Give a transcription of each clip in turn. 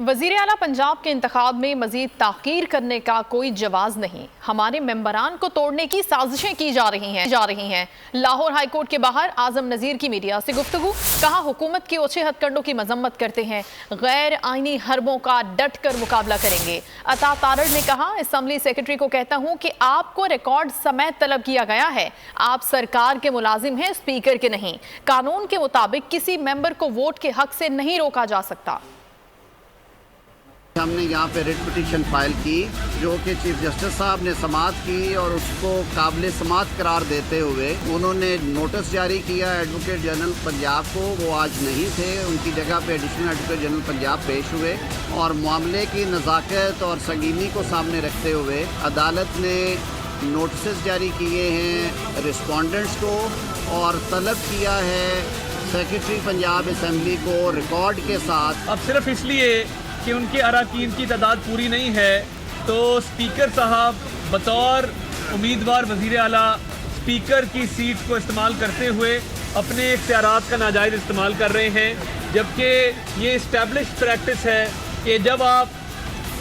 वज़ीर आला पंजाब के इंतखाब में मज़ीद ताख़ीर करने का कोई जवाज़ नहीं। हमारे मेंबरान को तोड़ने की साजिशें की जा रही हैं। लाहौर हाई कोर्ट के बाहर आज़म नज़ीर की मीडिया से गुफ्तगू, कहा हुकूमत के ओछे हथकंडों की मजम्मत करते हैं, गैर आइनी हरबों का डट कर मुकाबला करेंगे। अता तारड़ ने कहा, असम्बली सेक्रेटरी को कहता हूँ कि आपको रिकॉर्ड समेत तलब किया गया है, आप सरकार के मुलाजिम हैं, स्पीकर के नहीं। कानून के मुताबिक किसी मेंबर को वोट के हक से नहीं रोका जा सकता। हमने यहाँ पे रिट पिटीशन फाइल की जो कि चीफ जस्टिस साहब ने समाअत की और उसको काबिल समाअत करार देते हुए उन्होंने नोटिस जारी किया एडवोकेट जनरल पंजाब को। वो आज नहीं थे, उनकी जगह पे एडिशनल एडवोकेट जनरल पंजाब पेश हुए और मामले की नज़ाकत और संगीनी को सामने रखते हुए अदालत ने नोटिस जारी किए हैं रिस्पोंडेंट्स को और तलब किया है सेक्रेटरी पंजाब असम्बली को रिकॉर्ड के साथ। अब सिर्फ इसलिए कि उनके अराकीन की तादाद पूरी नहीं है तो स्पीकर साहब बतौर उम्मीदवार वज़ीर आला स्पीकर की सीट को इस्तेमाल करते हुए अपने इख्तियारात का नाजायज़ इस्तेमाल कर रहे हैं, जबकि ये इस्टेब्लिश प्रैक्टिस है कि जब आप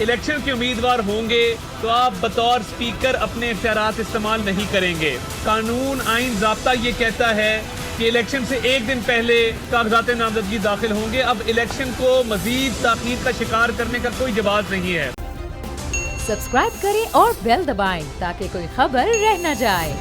इलेक्शन के उम्मीदवार होंगे तो आप बतौर स्पीकर अपने इख्तियारात इस्तेमाल नहीं करेंगे। कानून आइन ज़ाब्ता ये कहता है कि इलेक्शन से एक दिन पहले कागजात नामजदगी दाखिल होंगे। अब इलेक्शन को मजीद ताख़ीर का शिकार करने का कोई जवाब नहीं है। सब्सक्राइब करें और बेल दबाएं ताकि कोई खबर रह न जाए।